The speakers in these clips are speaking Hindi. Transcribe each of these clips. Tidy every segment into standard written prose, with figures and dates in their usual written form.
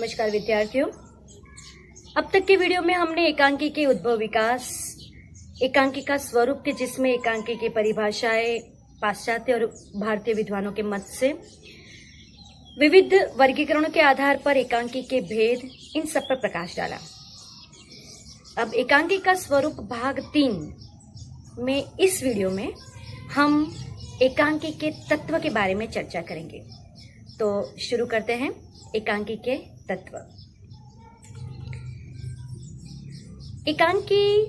नमस्कार विद्यार्थियों। अब तक के वीडियो में हमने एकांकी के उद्भव विकास, एकांकी का स्वरूप के जिसमें एकांकी की परिभाषाएं पाश्चात्य और भारतीय विद्वानों के मत से, विविध वर्गीकरणों के आधार पर एकांकी के भेद, इन सब पर प्रकाश डाला। अब एकांकी का स्वरूप भाग 3 में इस वीडियो में हम एकांकी के तत्व के बारे में चर्चा करेंगे। तो शुरू करते हैं एकांकी के तत्व। एकांकी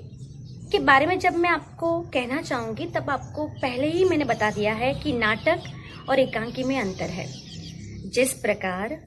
के बारे में जब मैं आपको कहना चाहूंगी तब आपको पहले ही मैंने बता दिया है कि नाटक और एकांकी में अंतर है। जिस प्रकार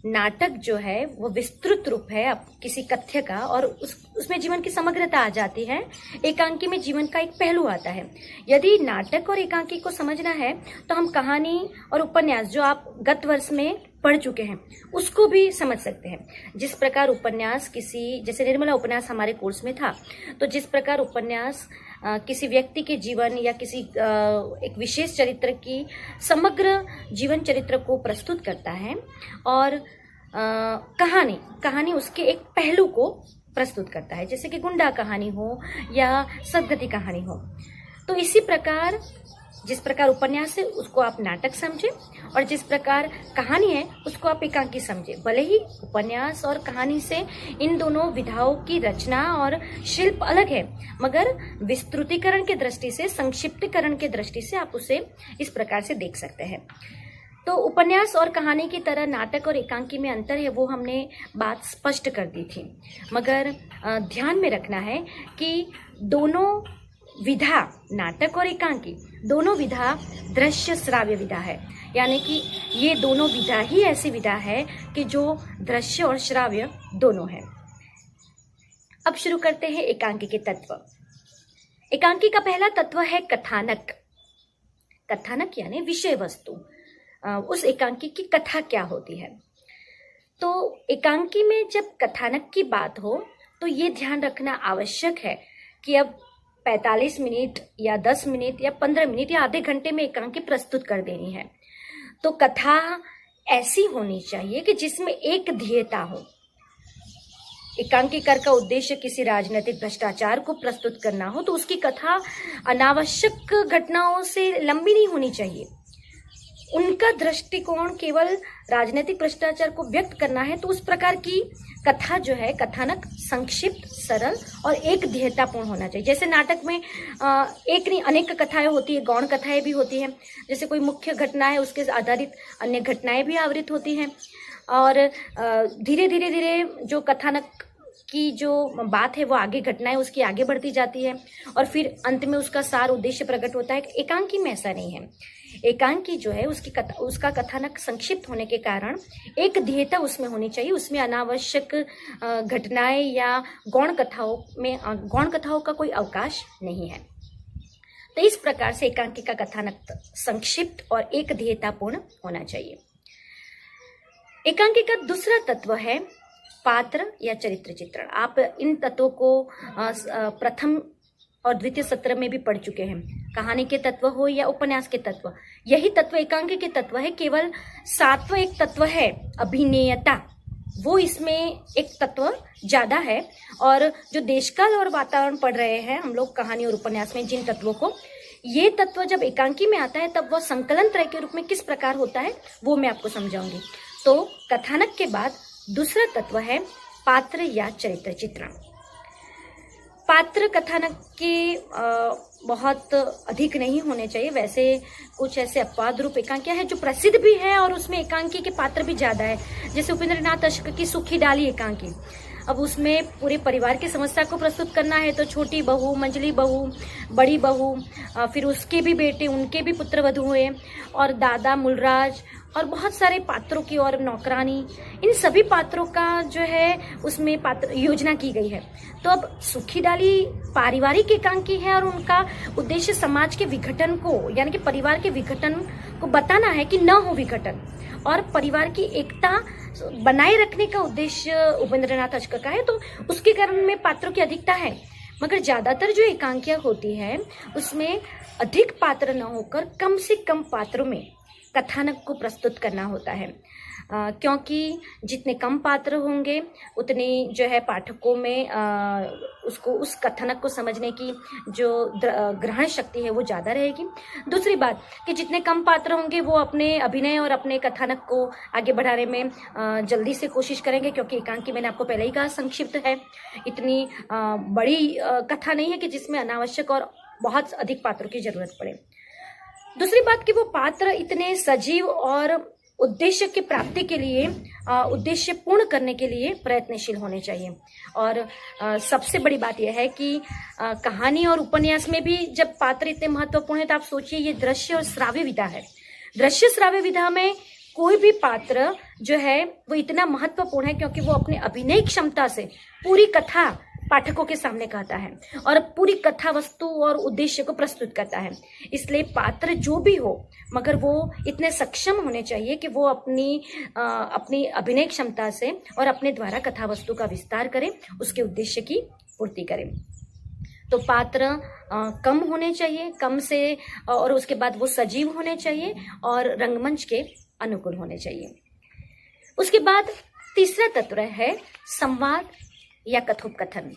नाटक जो है वो विस्तृत रूप है अब किसी कथ्य का और उसमें जीवन की समग्रता आ जाती है, एकांकी में जीवन का एक पहलू आता है। यदि नाटक और एकांकी को समझना है तो हम कहानी और उपन्यास जो आप गत वर्ष में पढ़ चुके हैं उसको भी समझ सकते हैं। जिस प्रकार उपन्यास जैसे निर्मला उपन्यास हमारे कोर्स में था, तो जिस प्रकार उपन्यास किसी व्यक्ति के जीवन या किसी एक विशेष चरित्र की समग्र जीवन चरित्र को प्रस्तुत करता है और कहानी उसके एक पहलू को प्रस्तुत करता है, जैसे कि गुंडा कहानी हो या सदगति कहानी हो। तो इसी प्रकार जिस प्रकार उपन्यास है उसको आप नाटक समझे और जिस प्रकार कहानी है उसको आप एकांकी समझे। भले ही उपन्यास और कहानी से इन दोनों विधाओं की रचना और शिल्प अलग है, मगर विस्तृतीकरण के दृष्टि से, संक्षिप्तीकरण के दृष्टि से आप उसे इस प्रकार से देख सकते हैं। तो उपन्यास और कहानी की तरह नाटक और एकांकी में अंतर है, वो हमने बात स्पष्ट कर दी थी। मगर ध्यान में रखना है कि दोनों विधा, नाटक और एकांकी दोनों विधा दृश्य श्राव्य विधा है, यानी कि ये दोनों विधा ही ऐसी विधा है कि जो दृश्य और श्राव्य दोनों है। अब शुरू करते हैं एकांकी के तत्व। एकांकी का पहला तत्व है कथानक। कथानक यानी विषय वस्तु। उस एकांकी की कथा क्या होती है। तो एकांकी में जब कथानक की बात हो तो ये ध्यान रखना आवश्यक है कि अब 45 मिनट या 10 मिनट या 15 मिनट या आधे घंटे में एकांकी प्रस्तुत कर देनी है। तो कथा ऐसी होनी चाहिए कि जिसमें एक ध्येयता हो। एकांकीकार का उद्देश्य किसी राजनीतिक भ्रष्टाचार को प्रस्तुत करना हो तो उसकी कथा अनावश्यक घटनाओं से लंबी नहीं होनी चाहिए। उनका दृष्टिकोण केवल राजनीतिक भ्रष्टाचार को व्यक्त करना है, तो उस प्रकार की कथा जो है, कथानक संक्षिप्त, सरल और एक ध्येयतापूर्ण होना चाहिए। जैसे नाटक में एक नहीं अनेक कथाएं होती है, गौण कथाएं भी होती हैं। जैसे कोई मुख्य घटना है उसके आधारित अन्य घटनाएं भी आवृत होती हैं और धीरे धीरे जो कथानक की जो बात है वो आगे, घटनाएं उसकी आगे बढ़ती जाती है और फिर अंत में उसका सार उद्देश्य प्रकट होता है। एकांकी में ऐसा नहीं है। एकांकी जो है उसका कथानक संक्षिप्त होने के कारण एक ध्येयता उसमें होनी चाहिए। उसमें अनावश्यक घटनाएं या गौण कथाओं का कोई अवकाश नहीं है। तो इस प्रकार से एकांकी का कथानक संक्षिप्त और एक ध्येयतापूर्ण होना चाहिए। एकांकी का दूसरा तत्व है पात्र या चरित्र चित्रण। आप इन तत्वों को प्रथम और द्वितीय सत्र में भी पढ़ चुके हैं। कहानी के तत्व हो या उपन्यास के तत्व, यही तत्व एकांकी के तत्व है। केवल सातवां एक तत्व है अभिनेयता, वो इसमें एक तत्व ज्यादा है। और जो देशकाल और वातावरण पढ़ रहे हैं हम लोग कहानी और उपन्यास में, जिन तत्वों को, ये तत्व जब एकांकी में आता है तब वह संकलन त्रय के रूप में किस प्रकार होता है वो मैं आपको समझाऊंगी। तो कथानक के बाद दूसरा तत्व है पात्र या चरित्र चित्रण। पात्र कथानक के बहुत अधिक नहीं होने चाहिए। वैसे कुछ ऐसे अपवाद रूप एकांकियां हैं जो प्रसिद्ध भी है और उसमें एकांकी के पात्र भी ज्यादा है। जैसे उपेंद्रनाथ अशोक की सूखी डाली एकांकी। अब उसमें पूरे परिवार की समस्या को प्रस्तुत करना है तो छोटी बहू, मंझली बहू, बड़ी बहू, फिर उसके भी बेटे, उनके भी पुत्र वधू हुए और दादा मूलराज और बहुत सारे पात्रों की और नौकरानी, इन सभी पात्रों का जो है उसमें पात्र योजना की गई है। तो अब सूखी डाली पारिवारिक एकांकी है और उनका उद्देश्य समाज के विघटन को, यानी कि परिवार के विघटन को बताना है कि न हो विघटन, और परिवार की एकता बनाए रखने का उद्देश्य उपेंद्रनाथ अशोक का है। तो उसके कारण में पात्रों की अधिकता है। मगर ज्यादातर जो एकांकियां होती है उसमें अधिक पात्र न होकर कम से कम पात्रों में कथानक को प्रस्तुत करना होता है। क्योंकि जितने कम पात्र होंगे उतनी जो है पाठकों में उसको उस कथनक को समझने की जो ग्रहण शक्ति है वो ज़्यादा रहेगी। दूसरी बात कि जितने कम पात्र होंगे वो अपने अभिनय और अपने कथानक को आगे बढ़ाने में जल्दी से कोशिश करेंगे, क्योंकि एकांकी मैंने आपको पहले ही कहा संक्षिप्त है, इतनी बड़ी कथा नहीं है कि जिसमें अनावश्यक और बहुत अधिक पात्रों की जरूरत पड़े। दूसरी बात कि वो पात्र इतने सजीव और उद्देश्य की प्राप्ति के लिए, उद्देश्य पूर्ण करने के लिए प्रयत्नशील होने चाहिए। और सबसे बड़ी बात यह है कि कहानी और उपन्यास में भी जब पात्र इतने महत्वपूर्ण है तो आप सोचिए ये दृश्य और श्राव्य विधा है। दृश्य श्राव्य विधा में कोई भी पात्र जो है वो इतना महत्वपूर्ण है क्योंकि वो अपने अभिनय क्षमता से पूरी कथा पाठकों के सामने कहता है और पूरी कथा वस्तु और उद्देश्य को प्रस्तुत करता है। इसलिए पात्र जो भी हो मगर वो इतने सक्षम होने चाहिए कि वो अपनी अभिनय क्षमता से और अपने द्वारा कथा वस्तु का विस्तार करें, उसके उद्देश्य की पूर्ति करें। तो पात्र कम होने चाहिए, कम से, और उसके बाद वो सजीव होने चाहिए और रंगमंच के अनुकूल होने चाहिए। उसके बाद तीसरा तत्व है संवाद या कथोपकथन।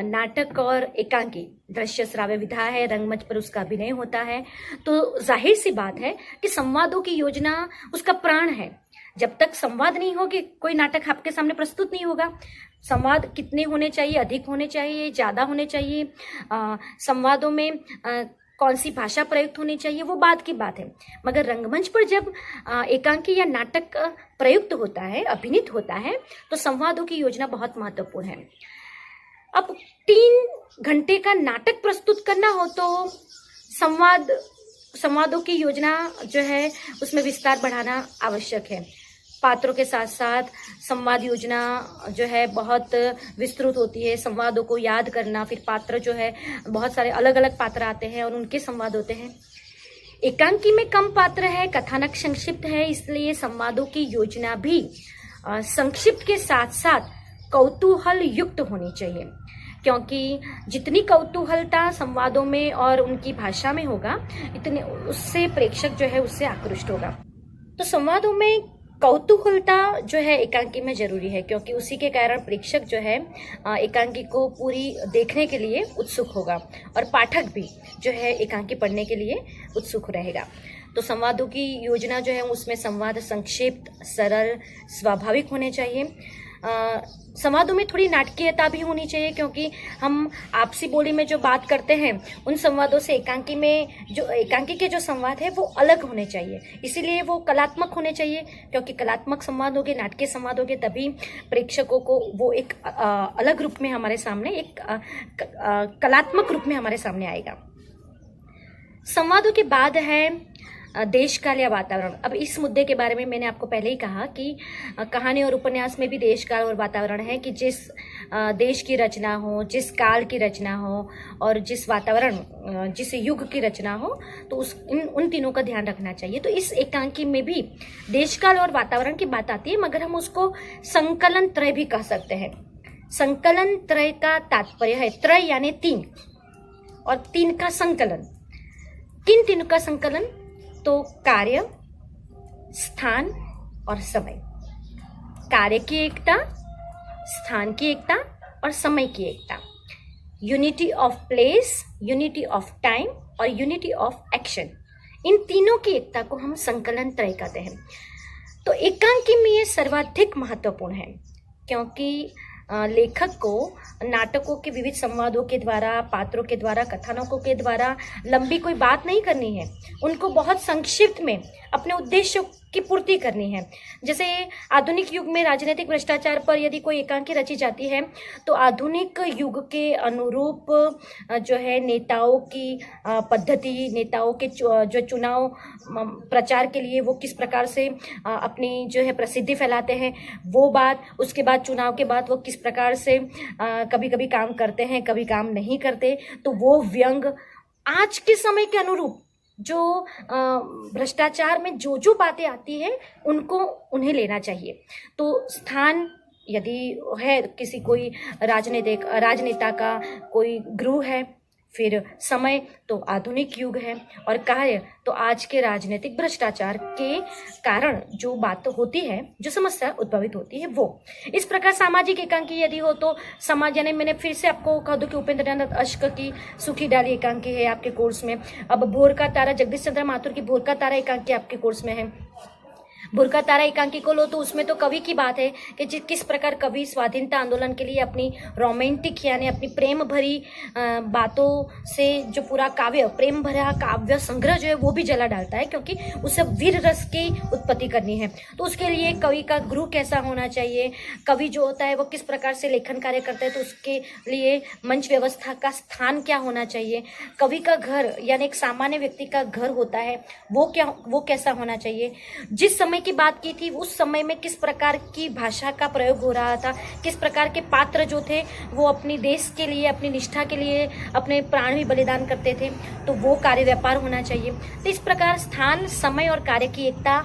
नाटक और एकांकी दृश्य श्राव्य विधा है, रंगमंच पर उसका अभिनय होता है, तो जाहिर सी बात है कि संवादों की योजना उसका प्राण है। जब तक संवाद नहीं होगी कोई नाटक आपके सामने प्रस्तुत नहीं होगा। संवाद कितने होने चाहिए, अधिक होने चाहिए, ज्यादा होने चाहिए, संवादों में कौन सी भाषा प्रयुक्त होनी चाहिए वो बात की बात है, मगर रंगमंच पर जब एकांकी या नाटक प्रयुक्त होता है, अभिनीत होता है, तो संवादों की योजना बहुत महत्वपूर्ण है। अब 3 घंटे का नाटक प्रस्तुत करना हो तो संवादों की योजना जो है उसमें विस्तार बढ़ाना आवश्यक है। पात्रों के साथ साथ संवाद योजना जो है बहुत विस्तृत होती है। संवादों को याद करना, फिर पात्र जो है बहुत सारे अलग अलग पात्र आते हैं और उनके संवाद होते हैं। एकांकी में कम पात्र है, कथानक संक्षिप्त है, इसलिए संवादों की योजना भी संक्षिप्त के साथ साथ कौतूहल युक्त होनी चाहिए, क्योंकि जितनी कौतूहलता संवादों में और उनकी भाषा में होगा इतने उससे प्रेक्षक जो है उससे आकृष्ट होगा। तो संवादों में कौतूहलता जो है एकांकी में जरूरी है, क्योंकि उसी के कारण प्रेक्षक जो है एकांकी को पूरी देखने के लिए उत्सुक होगा और पाठक भी जो है एकांकी पढ़ने के लिए उत्सुक रहेगा। तो संवादों की योजना जो है उसमें संवाद संक्षिप्त, सरल, स्वाभाविक होने चाहिए। संवादों में थोड़ी नाटकीयता भी होनी चाहिए, क्योंकि हम आपसी बोली में जो बात करते हैं उन संवादों से एकांकी के जो संवाद है वो अलग होने चाहिए, इसीलिए वो कलात्मक होने चाहिए, क्योंकि कलात्मक संवाद होंगे, नाटकीय संवाद होंगे, तभी प्रेक्षकों को वो एक अलग रूप में हमारे सामने, एक कलात्मक रूप में हमारे सामने आएगा। संवादों के बाद है देश काल या वातावरण। अब इस मुद्दे के बारे में मैंने आपको पहले ही कहा कि कहानी और उपन्यास में भी देश काल और वातावरण है कि जिस देश की रचना हो, जिस काल की रचना हो और जिस वातावरण, जिस युग की रचना हो, तो उन तीनों का ध्यान रखना चाहिए। तो इस एकांकी में भी देश काल और वातावरण की बात आती है, मगर हम उसको संकलन त्रय भी कह सकते हैं। संकलन त्रय का तात्पर्य है, त्रय यानी 3 और 3 का संकलन। किन 3 का संकलन? तो कार्य, स्थान और समय। कार्य की एकता, स्थान की एकता और समय की एकता। Unity of place, unity of time और यूनिटी ऑफ एक्शन। इन तीनों की एकता को हम संकलन त्रय कहते हैं। तो एकांकी में ये सर्वाधिक महत्वपूर्ण है, क्योंकि लेखक को नाटकों के विविध संवादों के द्वारा, पात्रों के द्वारा, कथानकों के द्वारा लंबी कोई बात नहीं करनी है, उनको बहुत संक्षिप्त में अपने उद्देश्यों की पूर्ति करनी है। जैसे आधुनिक युग में राजनीतिक भ्रष्टाचार पर यदि कोई एकांकी रची जाती है तो आधुनिक युग के अनुरूप जो है नेताओं की पद्धति, नेताओं के जो चुनाव प्रचार के लिए वो किस प्रकार से अपनी जो है प्रसिद्धि फैलाते हैं वो बात, उसके बाद चुनाव के बाद वो किस प्रकार से कभी कभी काम करते हैं, कभी काम नहीं करते, तो वो व्यंग आज के समय के अनुरूप जो भ्रष्टाचार में जो बातें आती है उन्हें लेना चाहिए। तो स्थान यदि है किसी कोई राजनेता का कोई गृह है, फिर समय तो आधुनिक युग है, और कार्य तो आज के राजनीतिक भ्रष्टाचार के कारण जो बात होती है, जो समस्या उद्भवित होती है वो। इस प्रकार सामाजिक एकांकी यदि हो तो समाज, यानी मैंने फिर से आपको कह दूं कि उपेंद्र नाथ अश्क की सूखी डाली एकांकी है आपके कोर्स में। अब भोर का तारा, जगदीश चंद्र माथुर की भोर का तारा एकांकी आपके कोर्स में है। भोर का तारा एकांकी को लो तो उसमें तो कवि की बात है कि किस प्रकार कवि स्वाधीनता आंदोलन के लिए अपनी रोमांटिक यानी अपनी प्रेम भरी बातों से जो पूरा काव्य, प्रेम भरा काव्य संग्रह जो है वो भी जला डालता है, क्योंकि उसे वीर रस की उत्पत्ति करनी है। तो उसके लिए कवि का गुरु कैसा होना चाहिए, कवि जो होता है वो किस प्रकार से लेखन कार्य करता है, तो उसके लिए मंच व्यवस्था का स्थान क्या होना चाहिए, कवि का घर यानी एक सामान्य व्यक्ति का घर होता है वो कैसा होना चाहिए, जिस समय की बात की थी उस समय में किस प्रकार की भाषा का प्रयोग हो रहा था, किस प्रकार के पात्र जो थे वो अपनी देश के लिए, अपनी निष्ठा के लिए अपने प्राण भी बलिदान करते थे, तो वो कार्य व्यापार होना चाहिए। तो इस प्रकार स्थान, समय और कार्य की एकता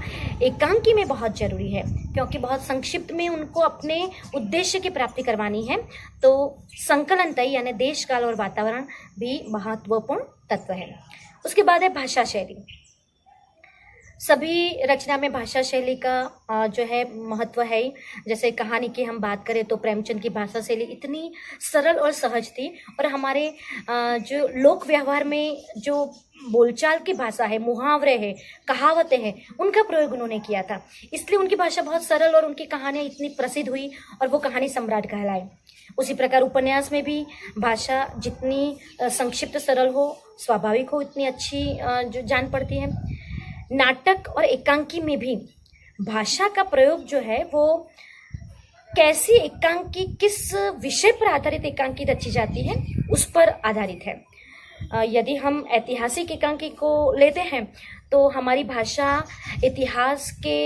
एकांकी में बहुत जरूरी है, क्योंकि बहुत संक्षिप्त में उनको अपने उद्देश्य की प्राप्ति करवानी है। तो संकलनतः यानी देश, काल और वातावरण भी महत्वपूर्ण तत्व है। उसके बाद है भाषा शैली। सभी रचना में भाषा शैली का जो है महत्व है। जैसे कहानी की हम बात करें तो प्रेमचंद की भाषा शैली इतनी सरल और सहज थी, और हमारे जो लोक व्यवहार में जो बोलचाल की भाषा है, मुहावरे हैं, कहावतें हैं, उनका प्रयोग उन्होंने किया था, इसलिए उनकी भाषा बहुत सरल और उनकी कहानियाँ इतनी प्रसिद्ध हुई और वो कहानी सम्राट कहलाए। उसी प्रकार उपन्यास में भी भाषा जितनी संक्षिप्त, सरल हो, स्वाभाविक हो, उतनी अच्छी जो जान पड़ती है। नाटक और एकांकी में भी भाषा का प्रयोग जो है वो कैसी एकांकी, किस विषय पर आधारित एकांकी रची जाती है उस पर आधारित है। यदि हम ऐतिहासिक एकांकी को लेते हैं तो हमारी भाषा इतिहास के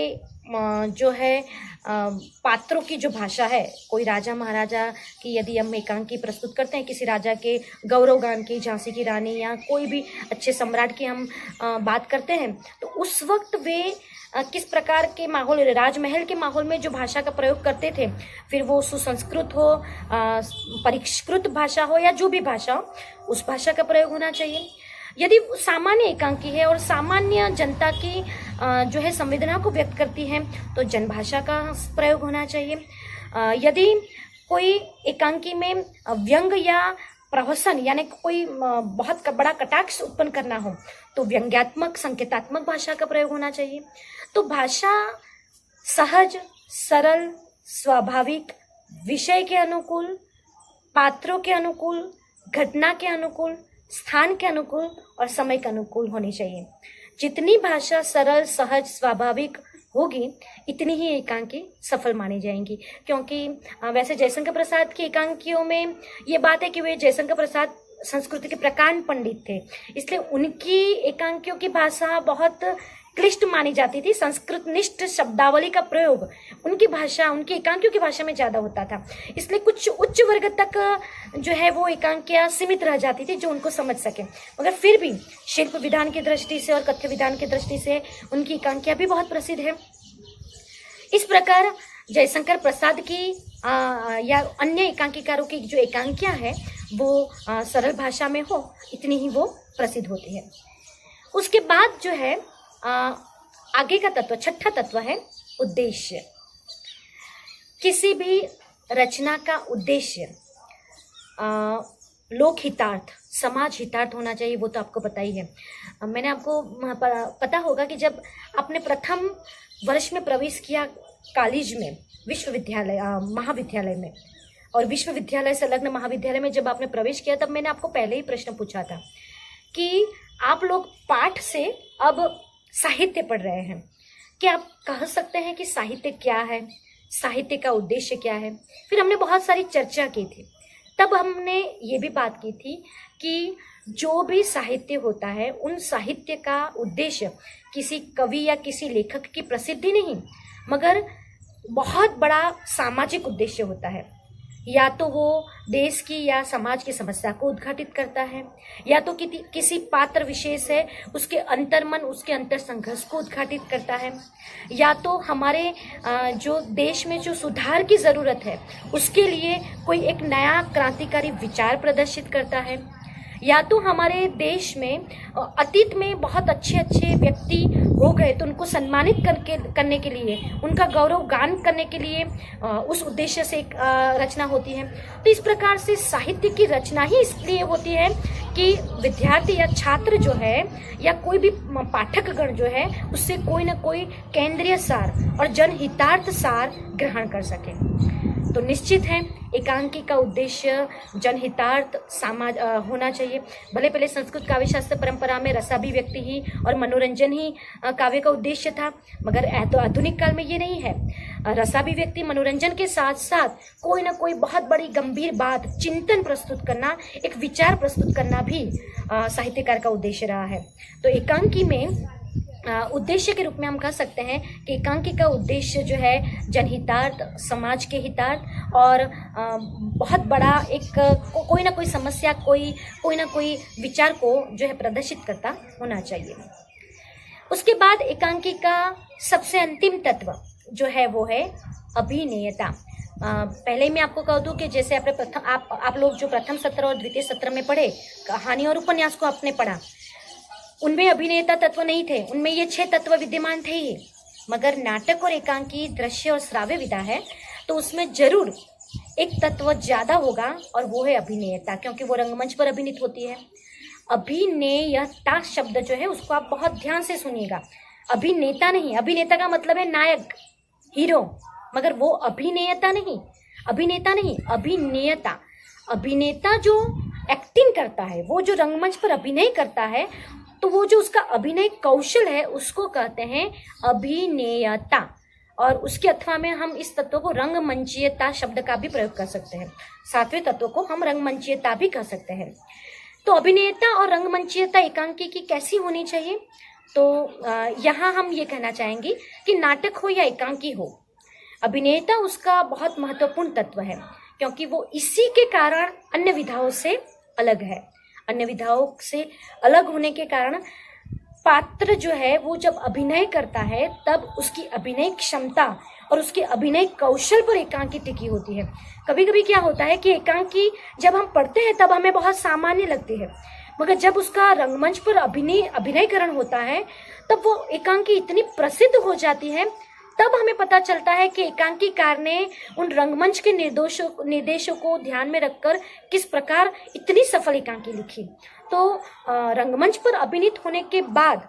जो है पात्रों की जो भाषा है, कोई राजा महाराजा की यदि हम एकांकी प्रस्तुत करते हैं, किसी राजा के गौरव गान की, झांसी की रानी या कोई भी अच्छे सम्राट की हम बात करते हैं, तो उस वक्त वे किस प्रकार के माहौल, राजमहल के माहौल में जो भाषा का प्रयोग करते थे, फिर वो सुसंस्कृत हो, परिष्कृत भाषा हो या जो भी भाषा हो, उस भाषा का प्रयोग होना चाहिए। यदि सामान्य एकांकी है और सामान्य जनता की जो है संवेदना को व्यक्त करती है तो जनभाषा का प्रयोग होना चाहिए। यदि कोई एकांकी में व्यंग या प्रहसन यानी कोई बहुत बड़ा कटाक्ष उत्पन्न करना हो तो व्यंग्यात्मक, संकेतात्मक भाषा का प्रयोग होना चाहिए। तो भाषा सहज, सरल, स्वाभाविक, विषय के अनुकूल, पात्रों के अनुकूल, घटना के अनुकूल, स्थान के अनुकूल और समय के अनुकूल होनी चाहिए। जितनी भाषा सरल, सहज, स्वाभाविक होगी इतनी ही एकांकी सफल मानी जाएंगी। क्योंकि वैसे जयशंकर प्रसाद की एकांकियों में ये बात है कि वे जयशंकर प्रसाद संस्कृत के प्रकांड पंडित थे, इसलिए उनकी एकांकियों की भाषा बहुत क्लिष्ट मानी जाती थी। संस्कृत निष्ठ शब्दावली का प्रयोग उनकी भाषा, उनकी एकांकियों की भाषा में ज्यादा होता था, इसलिए कुछ उच्च वर्ग तक जो है वो एकांकियां सीमित रह जाती थी जो उनको समझ सके। मगर फिर भी शिल्प विधान की दृष्टि से और कथ्य विधान की दृष्टि से उनकी एकांकियां भी बहुत प्रसिद्ध है। इस प्रकार जयशंकर प्रसाद की या अन्य एकांकीकारों की जो एकांकियां है वो सरल भाषा में हो इतनी ही वो प्रसिद्ध होती है। उसके बाद जो है आगे का तत्व, छठा तत्व है उद्देश्य। किसी भी रचना का उद्देश्य लोक हितार्थ, समाज हितार्थ होना चाहिए, वो तो आपको पता ही है। मैंने आपको पता होगा कि जब आपने प्रथम वर्ष में प्रवेश किया कॉलेज में, विश्वविद्यालय, महाविद्यालय में, और विश्वविद्यालय संलग्न महाविद्यालय में जब आपने प्रवेश किया तब मैंने आपको पहले ही प्रश्न पूछा था कि आप लोग पाठ से अब साहित्य पढ़ रहे हैं, क्या आप कह सकते हैं कि साहित्य क्या है, साहित्य का उद्देश्य क्या है। फिर हमने बहुत सारी चर्चा की थी, तब हमने ये भी बात की थी कि जो भी साहित्य होता है उन साहित्य का उद्देश्य किसी कवि या किसी लेखक की प्रसिद्धि नहीं, मगर बहुत बड़ा सामाजिक उद्देश्य होता है। या तो वो देश की या समाज की समस्या को उद्घाटित करता है, या तो किसी पात्र विशेष है उसके अंतर्मन, उसके अंतर संघर्ष को उद्घाटित करता है, या तो हमारे जो देश में जो सुधार की ज़रूरत है उसके लिए कोई एक नया क्रांतिकारी विचार प्रदर्शित करता है, या तो हमारे देश में अतीत में बहुत अच्छे अच्छे व्यक्ति हो गए तो उनको सम्मानित करने के लिए, उनका गौरव गान करने के लिए उस उद्देश्य से एक रचना होती है। तो इस प्रकार से साहित्य की रचना ही इसलिए होती है कि विद्यार्थी या छात्र जो है या कोई भी पाठकगण जो है उससे कोई ना कोई केंद्रीय सार और जनहितार्थ सार ग्रहण कर सके। तो निश्चित है एकांकी का उद्देश्य जनहितार्थ समाज होना चाहिए। भले पहले संस्कृत काव्य शास्त्र परंपरा में रसाभिव्यक्ति ही और मनोरंजन ही काव्य का उद्देश्य था, मगर तो आधुनिक काल में ये नहीं है। रसाभिव्यक्ति मनोरंजन के साथ साथ कोई ना कोई बहुत बड़ी गंभीर बात, चिंतन प्रस्तुत करना, एक विचार प्रस्तुत करना भी साहित्यकार का उद्देश्य रहा है। तो एकांकी में उद्देश्य के रूप में हम कह सकते हैं कि एकांकी का उद्देश्य जो है जनहितार्थ, समाज के हितार्थ और बहुत बड़ा एक कोई ना कोई समस्या, कोई ना कोई विचार को जो है प्रदर्शित करता होना चाहिए। उसके बाद एकांकी का सबसे अंतिम तत्व जो है वो है अभिनेयता। पहले ही मैं आपको कह दूं कि जैसे आप लोग जो प्रथम सत्र और द्वितीय सत्र में पढ़े, कहानी और उपन्यास को आपने पढ़ा, उनमें अभिनेता तत्व नहीं थे, उनमें ये 6 तत्व विद्यमान थे ही। मगर नाटक और एकांकी दृश्य और श्राव्य विधा है तो उसमें जरूर एक तत्व ज्यादा होगा और वो है अभिनेयता, क्योंकि वो रंगमंच पर अभिनीत होती है। अभिनेयता शब्द जो है उसको आप बहुत ध्यान से सुनिएगा। अभिनेता नहीं, अभिनेता का मतलब है नायक, हीरो, मगर वो अभिनेयता नहीं, अभिनेता नहीं, अभिनेयता। अभिनेता जो एक्टिंग करता है, वो जो रंगमंच पर अभिनय करता है, तो वो जो उसका अभिनय कौशल है उसको कहते हैं अभिनेयता। और उसके अथवा में हम इस तत्व को रंगमंचीयता शब्द का भी प्रयोग कर सकते हैं। 7वें तत्व को हम रंगमंचीयता भी कह सकते हैं। तो अभिनेता और रंगमंचीयता एकांकी की कैसी होनी चाहिए? तो यहाँ हम ये कहना चाहेंगे कि नाटक हो या एकांकी हो, अभिनेता उसका बहुत महत्वपूर्ण तत्व है, क्योंकि वो इसी के कारण अन्य विधाओं से अलग है। अन्य विधाओं से अलग होने के कारण पात्र जो है वो जब अभिनय करता है तब उसकी अभिनय क्षमता और उसके अभिनय कौशल पर एकांकी टिकी होती है। कभी कभी क्या होता है कि एकांकी जब हम पढ़ते हैं तब हमें बहुत सामान्य लगती है, मगर जब उसका रंगमंच पर अभिनयकरण होता है तब वो एकांकी इतनी प्रसिद्ध हो जाती है, तब हमें पता चलता है कि एकांकीकार ने उन रंगमंच के निर्देशों को ध्यान में रखकर किस प्रकार इतनी सफल एकांकी लिखी। तो रंगमंच पर अभिनीत होने के बाद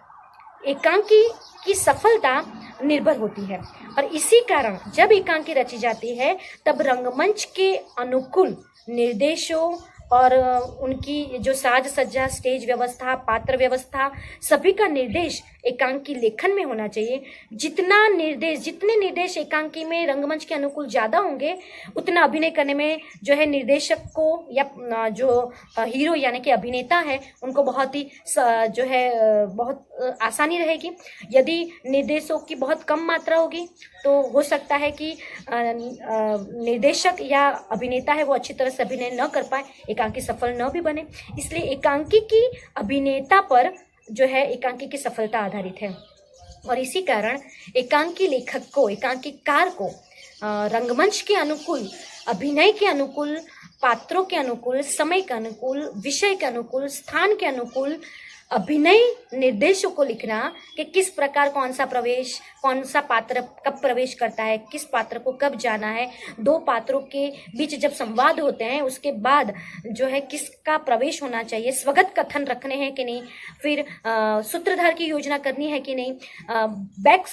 एकांकी की सफलता निर्भर होती है, और इसी कारण जब एकांकी रची जाती है तब रंगमंच के अनुकूल निर्देशों और उनकी जो साज सज्जा, स्टेज व्यवस्था, पात्र व्यवस्था, सभी का निर्देश एकांकी लेखन में होना चाहिए। जितने निर्देश एकांकी में रंगमंच के अनुकूल ज्यादा होंगे, उतना अभिनय करने में जो है निर्देशक को या जो हीरो यानी कि अभिनेता है उनको बहुत ही जो है बहुत आसानी रहेगी। यदि निर्देशों की बहुत कम मात्रा होगी तो हो सकता है कि निर्देशक या अभिनेता है वो अच्छी तरह से अभिनय न कर पाए, एकांकी सफल न भी बने। इसलिए एकांकी की अभिनेता पर जो है एकांकी की सफलता आधारित है, और इसी कारण एकांकी लेखक को, एकांकीकार को रंगमंच के अनुकूल, अभिनय के अनुकूल, पात्रों के अनुकूल, समय के अनुकूल, विषय के अनुकूल, स्थान के अनुकूल अभिनय निर्देशों को लिखना कि किस प्रकार कौन सा पात्र कब प्रवेश करता है, किस पात्र को कब जाना है, 2 पात्रों के बीच जब संवाद होते हैं उसके बाद जो है किसका प्रवेश होना चाहिए, स्वगत कथन रखने हैं कि नहीं, फिर सूत्रधार की योजना करनी है कि नहीं, बैक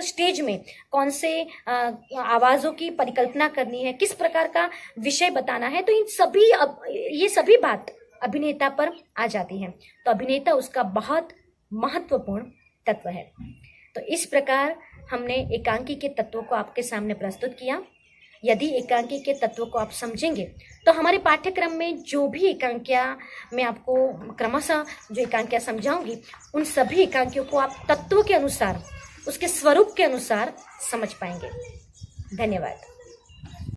स्टेज में कौन से आवाजों की परिकल्पना करनी है, किस प्रकार का विषय बताना है। तो ये सभी बात अभिनेता पर आ जाती है। तो अभिनेता उसका बहुत महत्वपूर्ण तत्व है। तो इस प्रकार हमने एकांकी के तत्वों को आपके सामने प्रस्तुत किया। यदि एकांकी के तत्वों को आप समझेंगे तो हमारे पाठ्यक्रम में जो भी एकांकियाँ मैं आपको क्रमशः जो एकांकियाँ समझाऊंगी, उन सभी एकांकियों को आप तत्वों के अनुसार, उसके स्वरूप के अनुसार समझ पाएंगे। धन्यवाद।